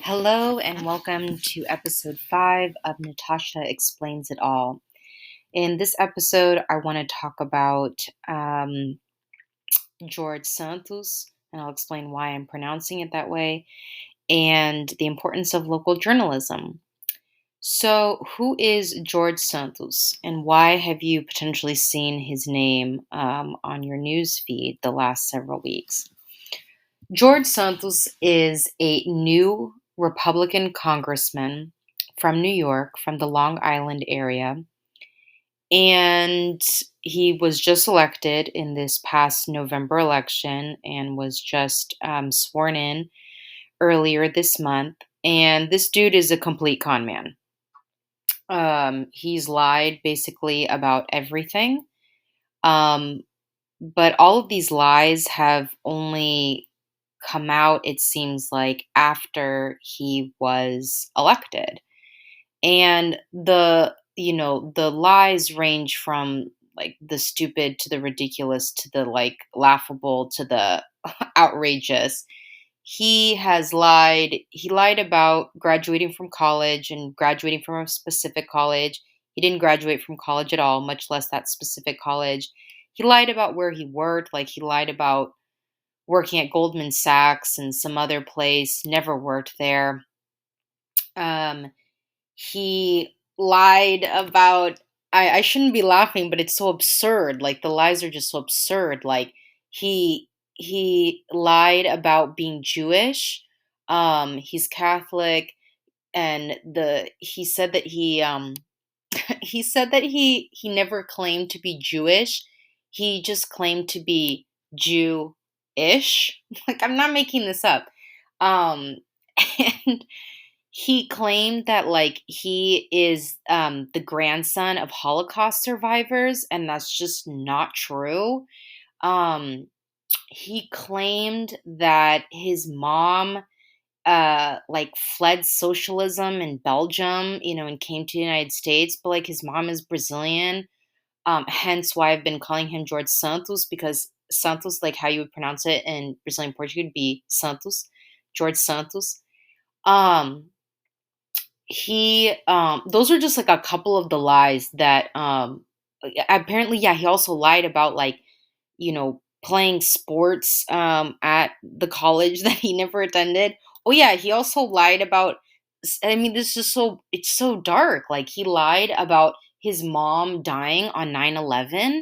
Hello and welcome to episode 5 of Natasha Explains It All. In this episode, I want to talk about George Santos, and I'll explain why I'm pronouncing it that way, and the importance of local journalism. So, who is George Santos, and why have you potentially seen his name on your news feed the last several weeks? George Santos is a new Republican congressman from New York, from the Long Island area. And he was just elected in this past November election and was just sworn in earlier this month. And this dude is a complete con man. He's lied basically about everything. Um, but all of these lies have only come out, it seems like, after he was elected. And the lies range from like the stupid to the ridiculous to the like laughable to the outrageous. He lied about graduating from college and graduating from a specific college. He didn't graduate from college at all, much less that specific college. He lied about where he worked, like he lied about working at Goldman Sachs and some other place, never worked there. Um, he lied about, I shouldn't be laughing, but it's so absurd. Like the lies are just so absurd. Like he lied about being Jewish. He's Catholic, and the he said that he said that he never claimed to be Jewish. He just claimed to be Jew-ish. Like I'm not making this up. Um and he claimed that like he is the grandson of Holocaust survivors, and that's just not true. Um he claimed that his mom like fled socialism in Belgium, and came to the United States, but like his mom is Brazilian. Hence why I've been calling him George Santos, because Santos, like how you would pronounce it in Brazilian Portuguese, would be Santos, George Santos. Um, he those are just like a couple of the lies that apparently, yeah, he also lied about like, playing sports at the college that he never attended. Oh yeah, he also lied about, I mean, this is so, it's so dark. Like he lied about his mom dying on 9/11,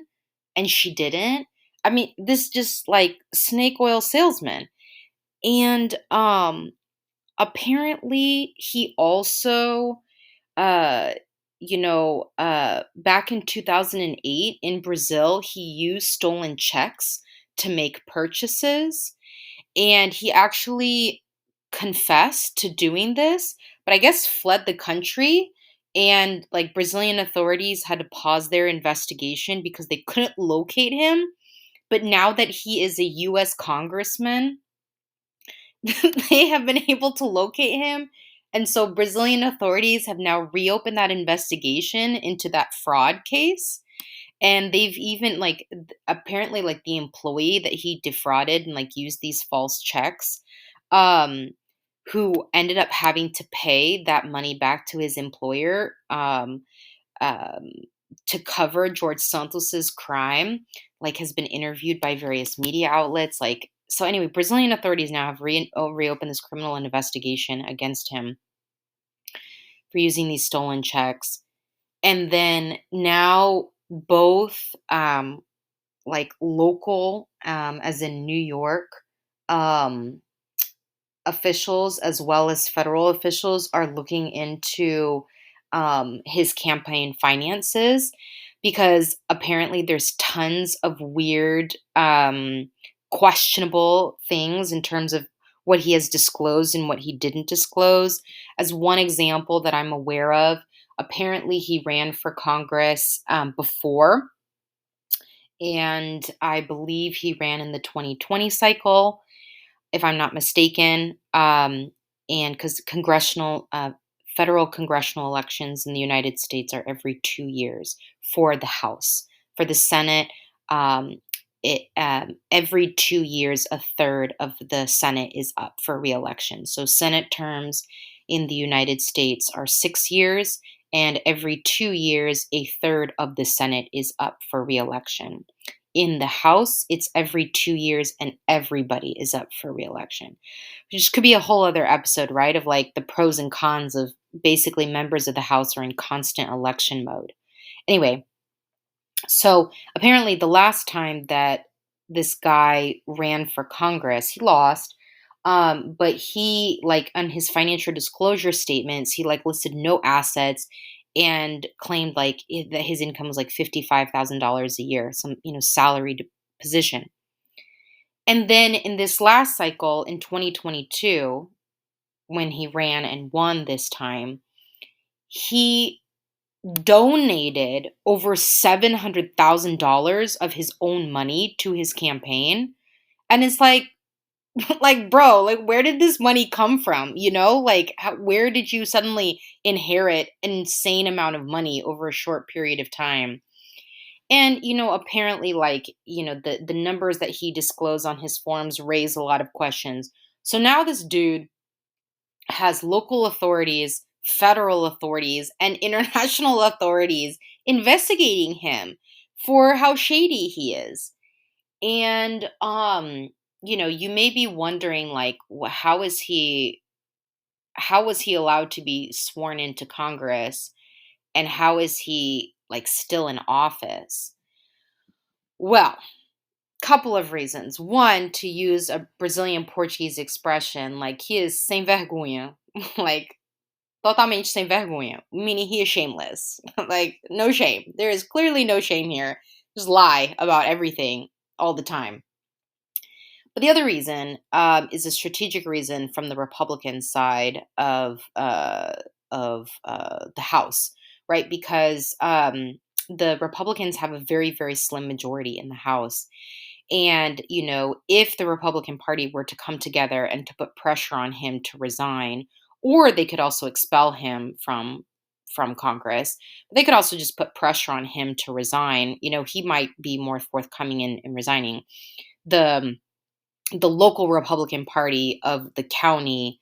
and she didn't. I mean, this just like snake oil salesman. And apparently he also uh back in 2008 in Brazil, he used stolen checks to make purchases, and he actually confessed to doing this, but I guess fled the country. And like Brazilian authorities had to pause their investigation because they couldn't locate him. But now that he is a US congressman, they have been able to locate him. And so Brazilian authorities have now reopened that investigation into that fraud case. And they've even like apparently like the employee that he defrauded and like used these false checks, um, who ended up having to pay that money back to his employer, um, to cover George Santos's crime, like has been interviewed by various media outlets. Like, so anyway, Brazilian authorities now have reopened this criminal investigation against him for using these stolen checks. And then now both like local, as in New York, um, officials as well as federal officials are looking into his campaign finances, because apparently there's tons of weird, questionable things in terms of what he has disclosed and what he didn't disclose. As one example that I'm aware of, apparently he ran for Congress before, and I believe he ran in the 2020 cycle, if I'm not mistaken. And because federal congressional elections in the United States are every 2 years for the House. For the Senate, um, every 2 years, a third of the Senate is up for reelection. So Senate terms in the United States are 6 years, and every 2 years, a third of the Senate is up for reelection. In the House, it's every 2 years, and everybody is up for reelection. Which could be a whole other episode, right? Of like the pros and cons of basically members of the House are in constant election mode. Anyway, so apparently, the last time that this guy ran for Congress, he lost. But he, like, on his financial disclosure statements, he like listed no assets and claimed like that his income was like $55,000 a year, some salaried position. And then in this last cycle in 2022, when he ran and won this time, he donated over $700,000 of his own money to his campaign. And it's like, like, bro, like, where did this money come from? Like, where did you suddenly inherit an insane amount of money over a short period of time? And, apparently, like, the numbers that he disclosed on his forms raise a lot of questions. So now this dude has local authorities, federal authorities, and international authorities investigating him for how shady he is. And you may be wondering like how was he allowed to be sworn into Congress, and how is he like still in office? Well, couple of reasons. One, to use a Brazilian Portuguese expression, like he is sem vergonha. Like totalmente sem vergonha, meaning he is shameless. Like, no shame. There is clearly no shame here. Just lie about everything all the time. But the other reason is a strategic reason from the Republican side of the House, right? Because the Republicans have a very, very slim majority in the House. And, if the Republican Party were to come together and to put pressure on him to resign, or they could also expel him from Congress, but they could also just put pressure on him to resign. He might be more forthcoming in resigning. The the local Republican Party of the county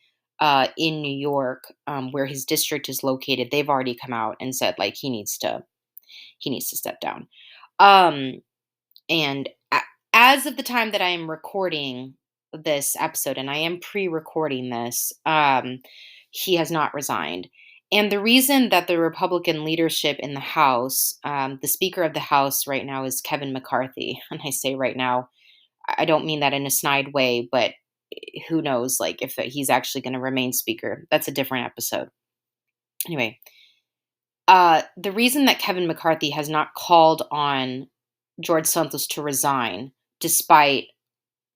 in New York, where his district is located, they've already come out and said like he needs to step down. Um, and as of the time that I am recording this episode, and I am pre-recording this, he has not resigned. And the reason that the Republican leadership in the House, the Speaker of the House right now is Kevin McCarthy, and I say right now, I don't mean that in a snide way, but who knows, like if he's actually going to remain Speaker. That's a different episode. Anyway, the reason that Kevin McCarthy has not called on George Santos to resign, despite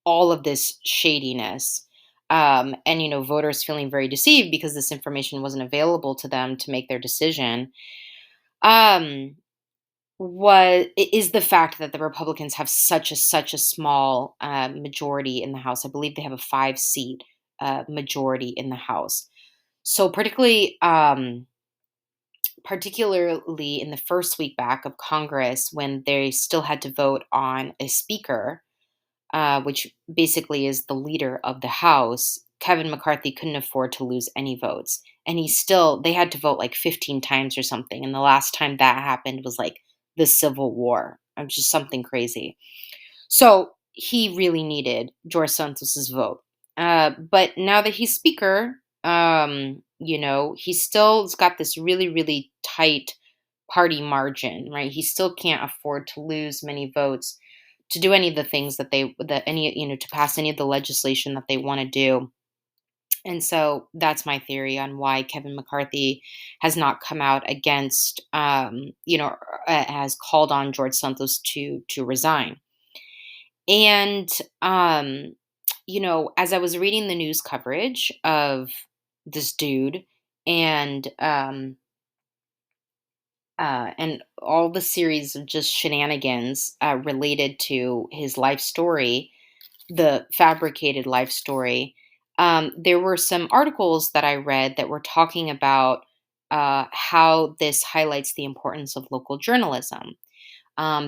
all of this shadiness, and voters feeling very deceived because this information wasn't available to them to make their decision, um, is the fact that the Republicans have such a small majority in the House. I believe they have a 5 seat majority in the House. So particularly in the first week back of Congress, when they still had to vote on a speaker, which basically is the leader of the House, Kevin McCarthy couldn't afford to lose any votes. And they had to vote like 15 times or something. And the last time that happened was like the Civil War, just something crazy. So he really needed George Santos's vote. But now that he's speaker, he still's got this really, really tight party margin, right? He still can't afford to lose many votes to do any of the things to pass any of the legislation that they want to do. And so that's my theory on why Kevin McCarthy has not come out against, has called on George Santos to resign. And, as I was reading the news coverage of this dude and, and all the series of just shenanigans related to his life story, the fabricated life story, there were some articles that I read that were talking about how this highlights the importance of local journalism.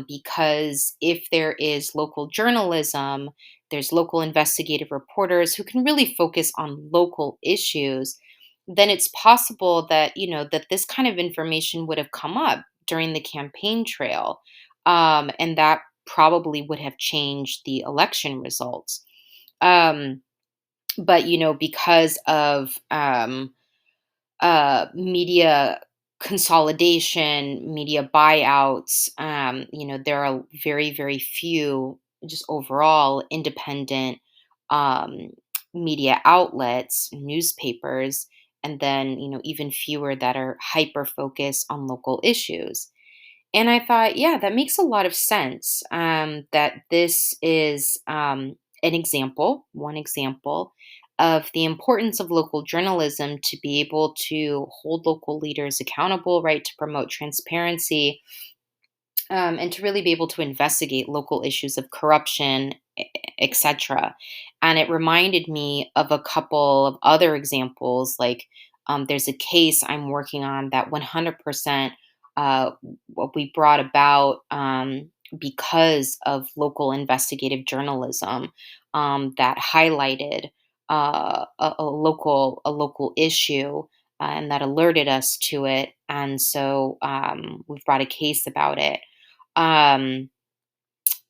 because if there is local journalism, there's local investigative reporters who can really focus on local issues, then it's possible that, that this kind of information would have come up during the campaign trail. And that probably would have changed the election results. Um, but, because of media consolidation, media buyouts. There are very, very few, just overall, independent um, media outlets, newspapers, and then, even fewer that are hyper focused on local issues. And I thought, yeah, that makes a lot of sense. That this is one example of the importance of local journalism to be able to hold local leaders accountable, right, to promote transparency, and to really be able to investigate local issues of corruption, etc. And it reminded me of a couple of other examples. Like, there's a case I'm working on that 100% uh, what we brought about because of local investigative journalism that highlighted a local issue. And that alerted us to it, and so we've brought a case about it. um,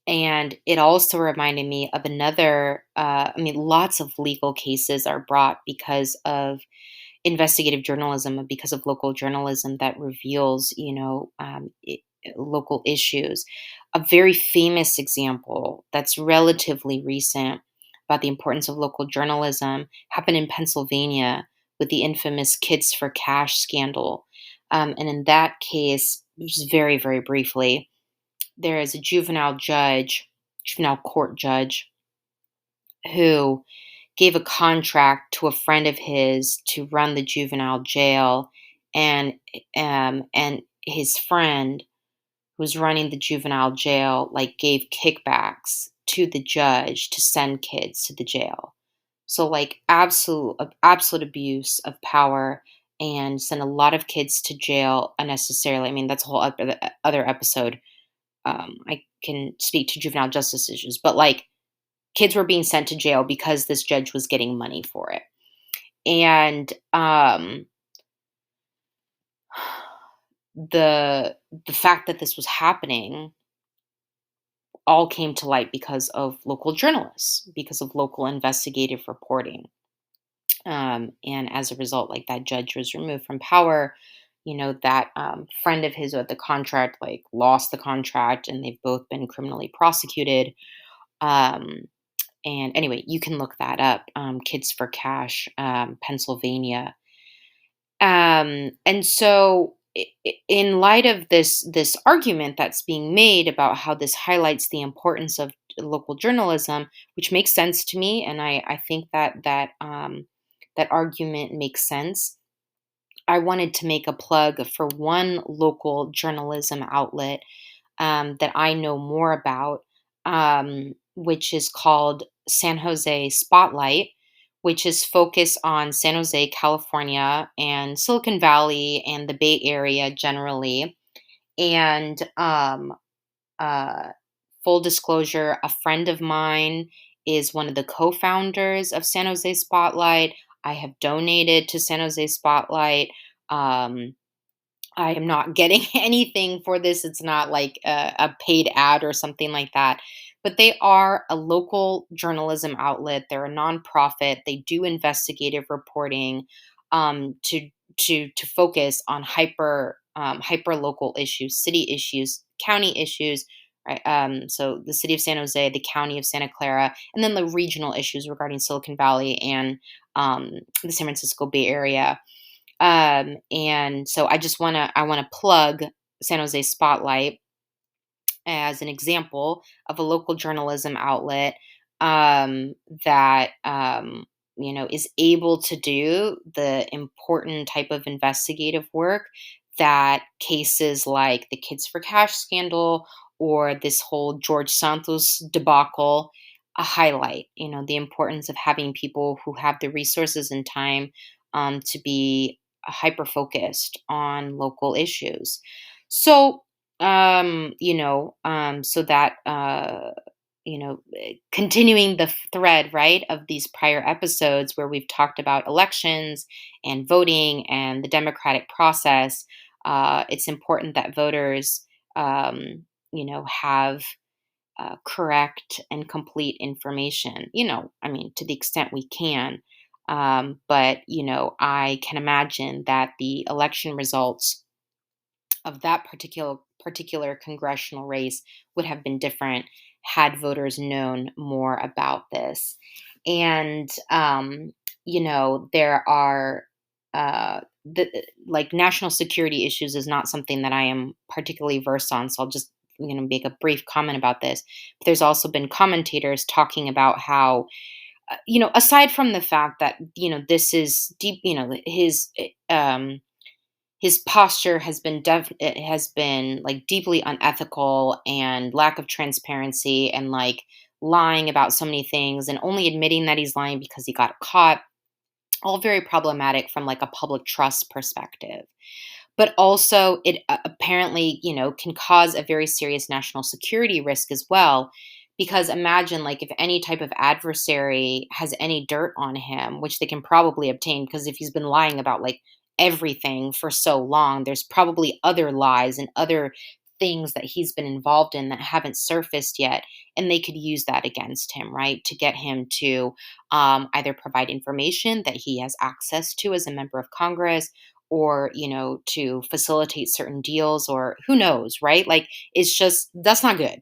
and it also reminded me of another, I mean, lots of legal cases are brought because of investigative journalism and because of local journalism that reveals, local issues. A very famous example that's relatively recent about the importance of local journalism happened in Pennsylvania with the infamous Kids for Cash scandal. And in that case, just very, very briefly, there is a juvenile court judge, who gave a contract to a friend of his to run the juvenile jail, and his friend who was running the juvenile jail like gave kickbacks to the judge to send kids to the jail. So like absolute abuse of power, and sent a lot of kids to jail unnecessarily. I mean, that's a whole other episode. I can speak to juvenile justice issues, but like kids were being sent to jail because this judge was getting money for it. And the fact that this was happening all came to light because of local journalists, because of local investigative reporting. And as a result, like that judge was removed from power. That friend of his with the contract like lost the contract, and they've both been criminally prosecuted. Um, And anyway, you can look that up, Kids for Cash, Pennsylvania. And so, in light of this argument that's being made about how this highlights the importance of local journalism, which makes sense to me, and I think that argument makes sense. I wanted to make a plug for one local journalism outlet that I know more about, which is called San Jose Spotlight, which is focused on San Jose, California, and Silicon Valley and the Bay Area generally. And uh, full disclosure, a friend of mine is one of the co founders of San Jose Spotlight. I have donated to San Jose Spotlight. Um, I am not getting anything for this. It's not like a paid ad or something like that. But they are a local journalism outlet. They're a nonprofit. They do investigative reporting, to focus on hyper local issues, city issues, county issues. Right? So the city of San Jose, the county of Santa Clara, and then the regional issues regarding Silicon Valley and the San Francisco Bay Area. And so I wanna plug San Jose Spotlight as an example of a local journalism outlet, that is able to do the important type of investigative work that cases like the Kids for Cash scandal or this whole George Santos debacle highlight. The importance of having people who have the resources and time to be hyper focused on local issues. So so that continuing the thread, right, of these prior episodes where we've talked about elections and voting and the democratic process. It's important that voters, have correct and complete information. I mean, to the extent we can. But I can imagine that the election results of that particular congressional race would have been different had voters known more about this. And there are like national security issues is not something that I am particularly versed on, so I'll just make a brief comment about this. But there's also been commentators talking about how aside from the fact that this is deep, his posture has been like deeply unethical and lack of transparency and like lying about so many things and only admitting that he's lying because he got caught, all very problematic from like a public trust perspective. But also it apparently can cause a very serious national security risk as well, because imagine like if any type of adversary has any dirt on him, which they can probably obtain, because if he's been lying about like everything for so long, there's probably other lies and other things that he's been involved in that haven't surfaced yet, and they could use that against him, right, to get him to either provide information that he has access to as a member of Congress, or to facilitate certain deals, or who knows, right? Like, it's just, that's not good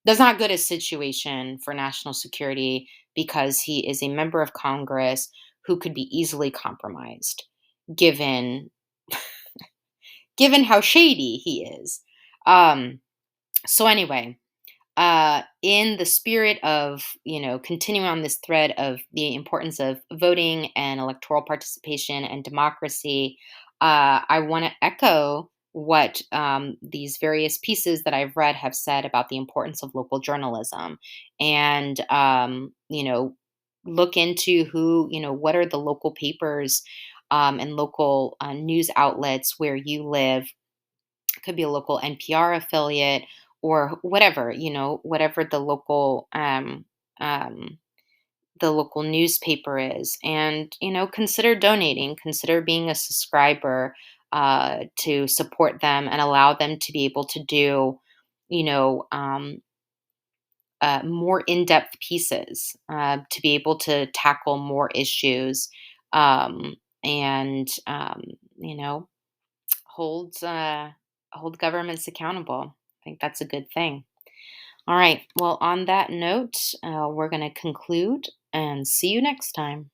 a situation for national security, because he is a member of Congress who could be easily compromised, given given how shady he is. um so anyway, in the spirit of continuing on this thread of the importance of voting and electoral participation and democracy, I want to echo what these various pieces that I've read have said about the importance of local journalism, and look into what are the local papers and local news outlets where you live. Could be a local NPR affiliate, or whatever, whatever the local newspaper is. And consider donating, consider being a subscriber to support them and allow them to be able to do you know um, more in-depth pieces, to be able to tackle more issues, and you know hold hold governments accountable. I think that's a good thing. All right. Well, on that note, we're going to conclude and see you next time.